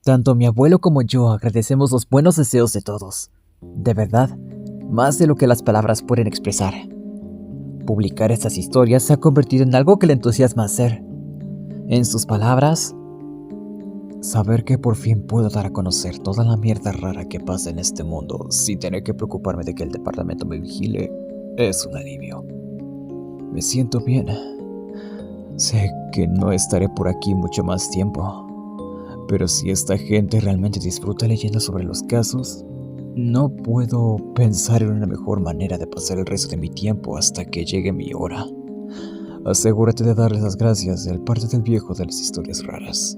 Tanto mi abuelo como yo agradecemos los buenos deseos de todos. De verdad, más de lo que las palabras pueden expresar. Publicar estas historias se ha convertido en algo que le entusiasma hacer. En sus palabras, saber que por fin puedo dar a conocer toda la mierda rara que pasa en este mundo sin tener que preocuparme de que el departamento me vigile es un alivio. Me siento bien. Sé que no estaré por aquí mucho más tiempo. Pero si esta gente realmente disfruta leyendo sobre los casos, no puedo pensar en una mejor manera de pasar el resto de mi tiempo hasta que llegue mi hora. Asegúrate de darles las gracias del parte del viejo de las historias raras.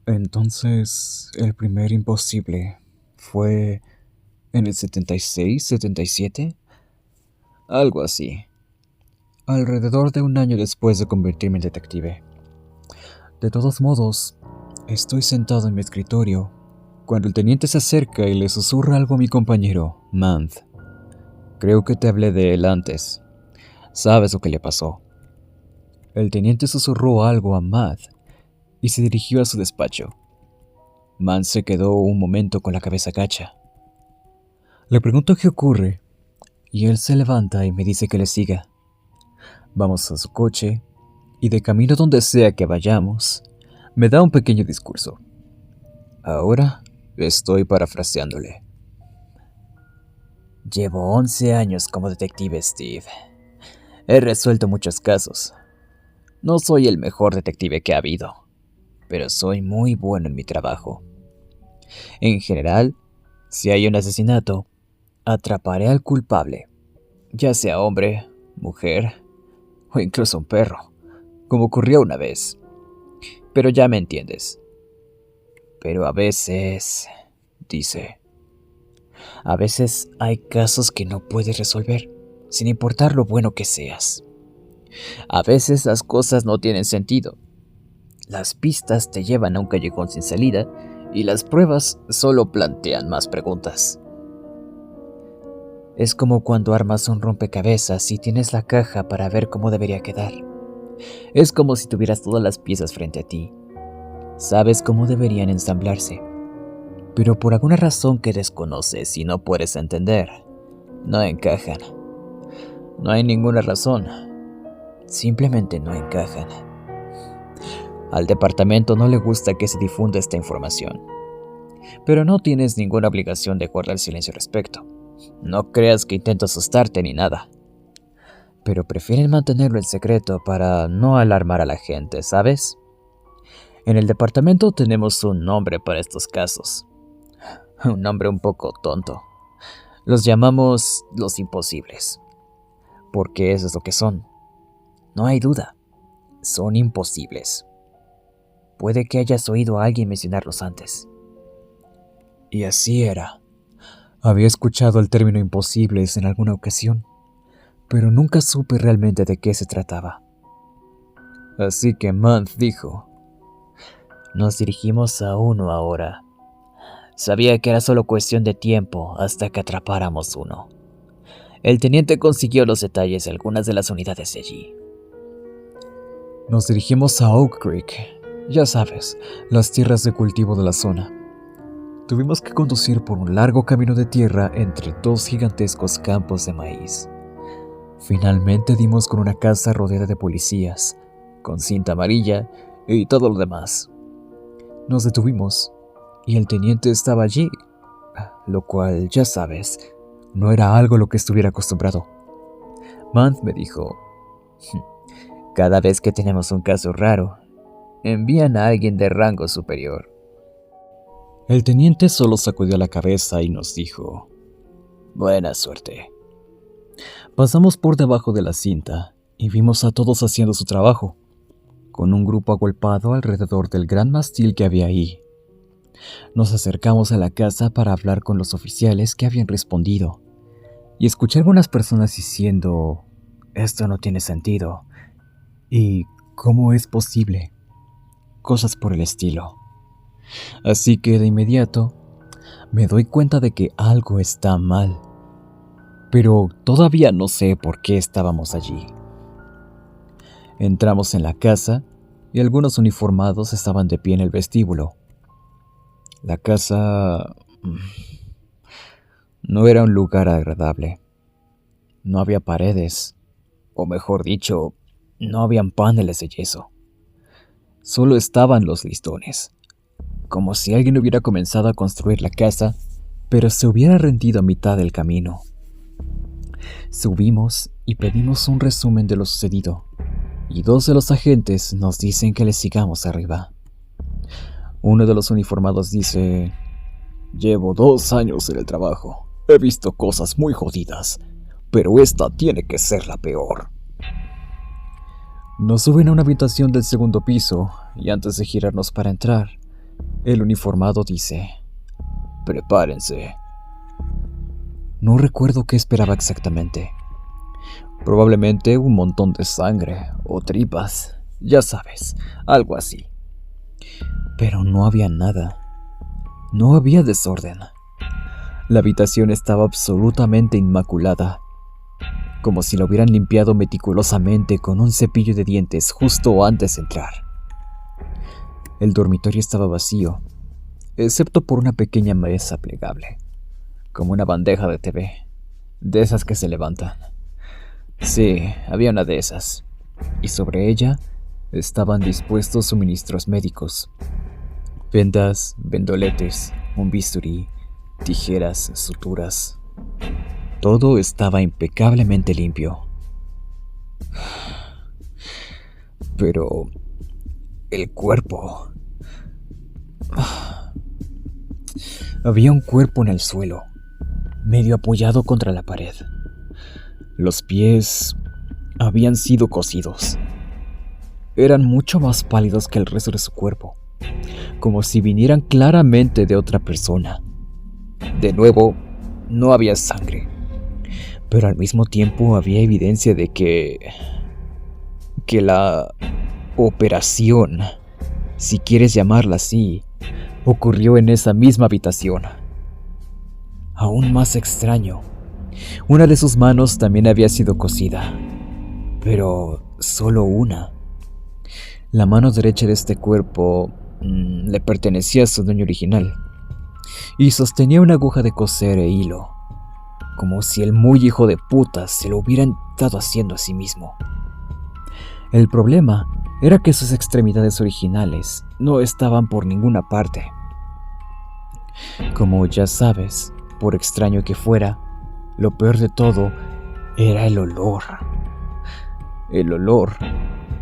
Entonces, el primer imposible fue en el 76, 77, algo así. Alrededor de un año después de convertirme en detective. De todos modos, estoy sentado en mi escritorio cuando el teniente se acerca y le susurra algo a mi compañero, Manth. Creo que te hablé de él antes. ¿Sabes lo que le pasó? El teniente susurró algo a Matt y se dirigió a su despacho. Manth se quedó un momento con la cabeza gacha. Le pregunto qué ocurre y él se levanta y me dice que le siga. Vamos a su coche y de camino donde sea que vayamos, me da un pequeño discurso. Ahora estoy parafraseándole. Llevo 11 años como detective, Steve. He resuelto muchos casos. No soy el mejor detective que ha habido, pero soy muy bueno en mi trabajo. En general, si hay un asesinato, atraparé al culpable, ya sea hombre, mujer o incluso un perro, como ocurrió una vez. Pero ya me entiendes. Pero a veces, dice, a veces hay casos que no puedes resolver, sin importar lo bueno que seas. A veces las cosas no tienen sentido. Las pistas te llevan a un callejón sin salida y las pruebas solo plantean más preguntas. Es como cuando armas un rompecabezas y tienes la caja para ver cómo debería quedar. Es como si tuvieras todas las piezas frente a ti. Sabes cómo deberían ensamblarse, pero por alguna razón que desconoces y no puedes entender, no encajan. No hay ninguna razón. Simplemente no encajan. Al departamento no le gusta que se difunda esta información, pero no tienes ninguna obligación de guardar silencio al respecto. No creas que intento asustarte ni nada, pero prefieren mantenerlo en secreto para no alarmar a la gente, ¿sabes? En el departamento tenemos un nombre para estos casos. Un nombre un poco tonto. Los llamamos los imposibles, porque eso es lo que son. No hay duda, son imposibles. Puede que hayas oído a alguien mencionarlos antes. Y así era. Había escuchado el término imposibles en alguna ocasión, pero nunca supe realmente de qué se trataba. Así que Manth dijo, nos dirigimos a uno ahora. Sabía que era solo cuestión de tiempo hasta que atrapáramos uno. El teniente consiguió los detalles de algunas de las unidades de allí. Nos dirigimos a Oak Creek, ya sabes, las tierras de cultivo de la zona. Tuvimos que conducir por un largo camino de tierra entre dos gigantescos campos de maíz. Finalmente dimos con una casa rodeada de policías, con cinta amarilla y todo lo demás. Nos detuvimos y el teniente estaba allí, lo cual, ya sabes, no era algo a lo que estuviera acostumbrado. Manth me dijo, cada vez que tenemos un caso raro, envían a alguien de rango superior. El teniente solo sacudió la cabeza y nos dijo, buena suerte. Pasamos por debajo de la cinta y vimos a todos haciendo su trabajo, con un grupo agolpado alrededor del gran mastil que había ahí. Nos acercamos a la casa para hablar con los oficiales que habían respondido, y escuché a algunas personas diciendo, esto no tiene sentido, y ¿cómo es posible? Cosas por el estilo. Así que de inmediato me doy cuenta de que algo está mal, pero todavía no sé por qué estábamos allí. Entramos en la casa y algunos uniformados estaban de pie en el vestíbulo. La casa no era un lugar agradable. No había paredes, o mejor dicho, no habían paneles de yeso. Solo estaban los listones, como si alguien hubiera comenzado a construir la casa, pero se hubiera rendido a mitad del camino. Subimos y pedimos un resumen de lo sucedido, y dos de los agentes nos dicen que les sigamos arriba. Uno de los uniformados dice: llevo 2 años en el trabajo. He visto cosas muy jodidas, pero esta tiene que ser la peor. Nos suben a una habitación del segundo piso y antes de girarnos para entrar, el uniformado dice: prepárense. No recuerdo qué esperaba exactamente. Probablemente un montón de sangre o tripas, ya sabes, algo así. Pero no había nada. No había desorden. La habitación estaba absolutamente inmaculada, como si la hubieran limpiado meticulosamente con un cepillo de dientes justo antes de entrar. El dormitorio estaba vacío, excepto por una pequeña mesa plegable, como una bandeja de TV, de esas que se levantan. Sí, había una de esas, y sobre ella estaban dispuestos suministros médicos: vendas, vendoletes, un bisturí, tijeras, suturas. Todo estaba impecablemente limpio. Pero el cuerpo... Había un cuerpo en el suelo, medio apoyado contra la pared. Los pies habían sido cosidos. Eran mucho más pálidos que el resto de su cuerpo, como si vinieran claramente de otra persona. De nuevo, no había sangre, pero al mismo tiempo había evidencia de que la operación, si quieres llamarla así, ocurrió en esa misma habitación. Aún más extraño, una de sus manos también había sido cosida, pero solo una. La mano derecha de este cuerpo le pertenecía a su dueño original, y sostenía una aguja de coser e hilo, como si el muy hijo de puta se lo hubiera estado haciendo a sí mismo. El problema era que sus extremidades originales no estaban por ninguna parte. Como ya sabes, por extraño que fuera, lo peor de todo era el olor. El olor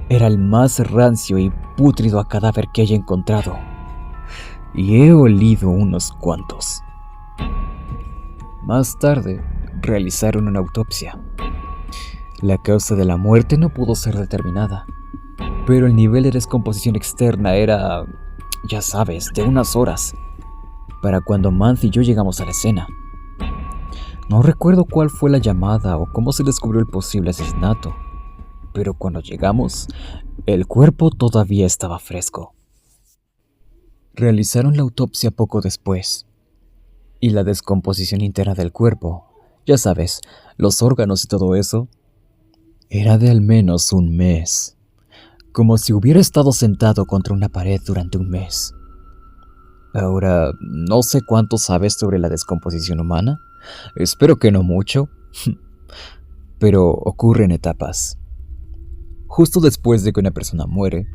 era el más rancio y pútrido a cadáver que haya encontrado, y he olido unos cuantos. Más tarde, realizaron una autopsia. La causa de la muerte no pudo ser determinada, pero el nivel de descomposición externa era, ya sabes, de unas horas, para cuando Manth y yo llegamos a la escena. No recuerdo cuál fue la llamada o cómo se descubrió el posible asesinato, pero cuando llegamos, el cuerpo todavía estaba fresco. Realizaron la autopsia poco después, y la descomposición interna del cuerpo, ya sabes, los órganos y todo eso, era de al menos un mes, como si hubiera estado sentado contra una pared durante un mes. Ahora, no sé cuánto sabes sobre la descomposición humana, espero que no mucho, pero ocurre en etapas. Justo después de que una persona muere,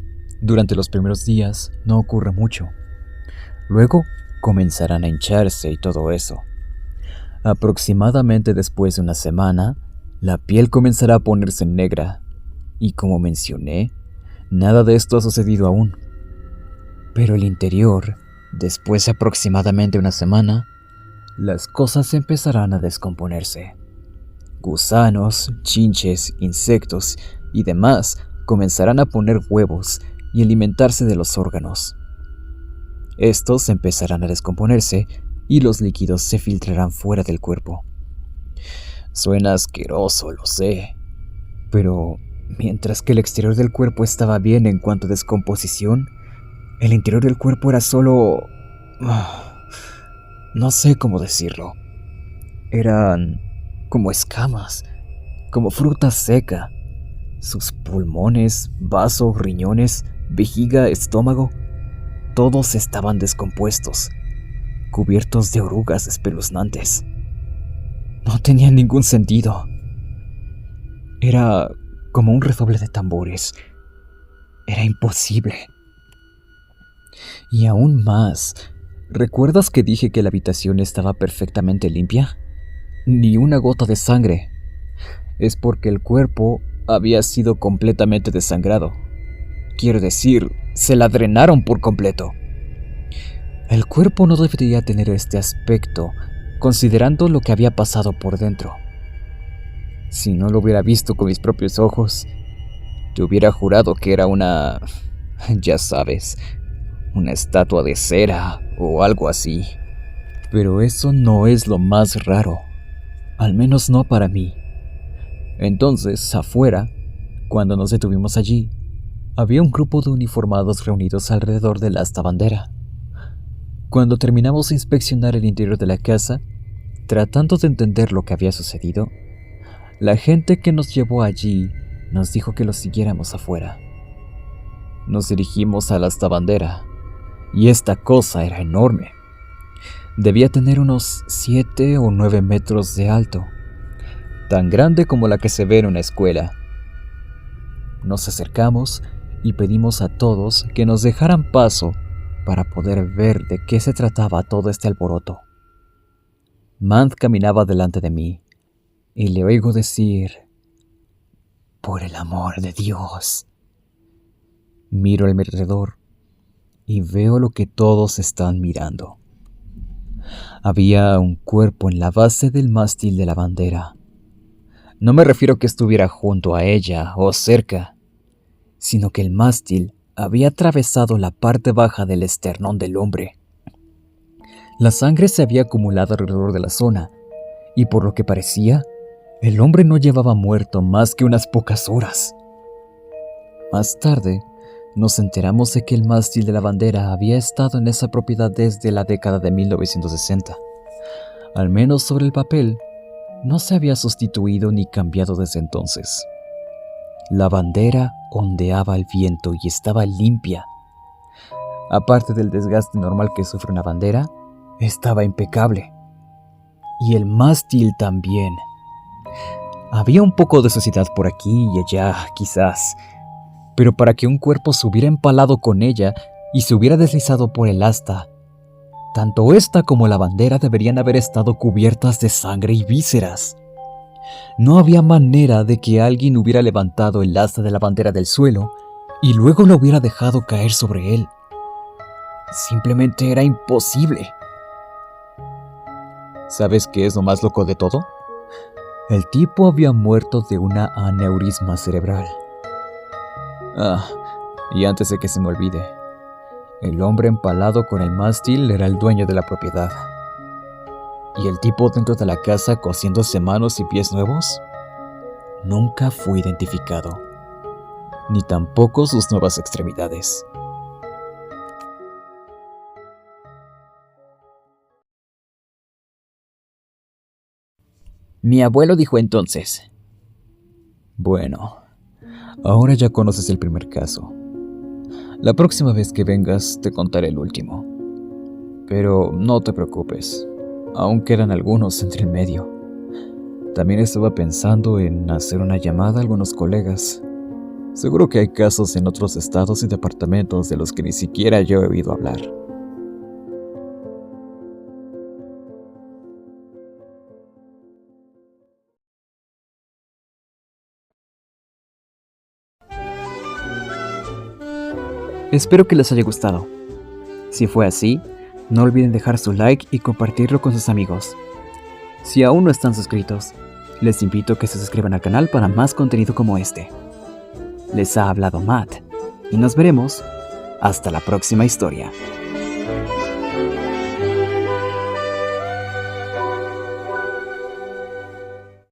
durante los primeros días no ocurre mucho. Luego comenzarán a hincharse y todo eso. Aproximadamente después de una semana, la piel comenzará a ponerse negra, y como mencioné, nada de esto ha sucedido aún. Pero el interior, después de aproximadamente una semana, las cosas empezarán a descomponerse. Gusanos, chinches, insectos y demás comenzarán a poner huevos y alimentarse de los órganos. Estos empezarán a descomponerse y los líquidos se filtrarán fuera del cuerpo. Suena asqueroso, lo sé, pero mientras que el exterior del cuerpo estaba bien en cuanto a descomposición, el interior del cuerpo era solo... no sé cómo decirlo. Eran como escamas, como fruta seca. Sus pulmones, vasos, riñones, vejiga, estómago, todos estaban descompuestos, cubiertos de orugas espeluznantes. No tenían ningún sentido. Era como un redoble de tambores. Era imposible. Y aún más, ¿recuerdas que dije que la habitación estaba perfectamente limpia? Ni una gota de sangre. Es porque el cuerpo había sido completamente desangrado. Quiero decir, se la drenaron por completo. El cuerpo no debería tener este aspecto, considerando lo que había pasado por dentro. Si no lo hubiera visto con mis propios ojos, te hubiera jurado que era ya sabes, una estatua de cera o algo así. Pero eso no es lo más raro, al menos no para mí. Entonces, afuera, cuando nos detuvimos allí, había un grupo de uniformados reunidos alrededor de la asta bandera. Cuando terminamos de inspeccionar el interior de la casa, tratando de entender lo que había sucedido, la gente que nos llevó allí nos dijo que lo siguiéramos afuera. Nos dirigimos a la asta bandera, y esta cosa era enorme. Debía tener unos 7 o 9 metros de alto, tan grande como la que se ve en una escuela. Nos acercamos y pedimos a todos que nos dejaran paso para poder ver de qué se trataba todo este alboroto. Mand caminaba delante de mí y le oigo decir: «Por el amor de Dios». Miro a mi alrededor y veo lo que todos están mirando. Había un cuerpo en la base del mástil de la bandera. No me refiero a que estuviera junto a ella o cerca, sino que el mástil había atravesado la parte baja del esternón del hombre. La sangre se había acumulado alrededor de la zona, y por lo que parecía, el hombre no llevaba muerto más que unas pocas horas. Más tarde, nos enteramos de que el mástil de la bandera había estado en esa propiedad desde la década de 1960. Al menos sobre el papel, no se había sustituido ni cambiado desde entonces. La bandera ondeaba al viento y estaba limpia. Aparte del desgaste normal que sufre una bandera, estaba impecable. Y el mástil también. Había un poco de suciedad por aquí y allá, quizás, pero para que un cuerpo se hubiera empalado con ella y se hubiera deslizado por el asta, tanto esta como la bandera deberían haber estado cubiertas de sangre y vísceras. No había manera de que alguien hubiera levantado el asta de la bandera del suelo y luego lo hubiera dejado caer sobre él. Simplemente era imposible. ¿Sabes qué es lo más loco de todo? El tipo había muerto de una aneurisma cerebral. Y antes de que se me olvide, el hombre empalado con el mástil era el dueño de la propiedad. ¿Y el tipo dentro de la casa cosiéndose manos y pies nuevos? Nunca fue identificado, ni tampoco sus nuevas extremidades. Mi abuelo dijo entonces: «Bueno, ahora ya conoces el primer caso. La próxima vez que vengas te contaré el último. Pero no te preocupes, aún quedan algunos entre el medio. También estaba pensando en hacer una llamada a algunos colegas. Seguro que hay casos en otros estados y departamentos de los que ni siquiera yo he oído hablar». Espero que les haya gustado. Si fue así, no olviden dejar su like y compartirlo con sus amigos. Si aún no están suscritos, les invito a que se suscriban al canal para más contenido como este. Les ha hablado Matt, y nos veremos hasta la próxima historia.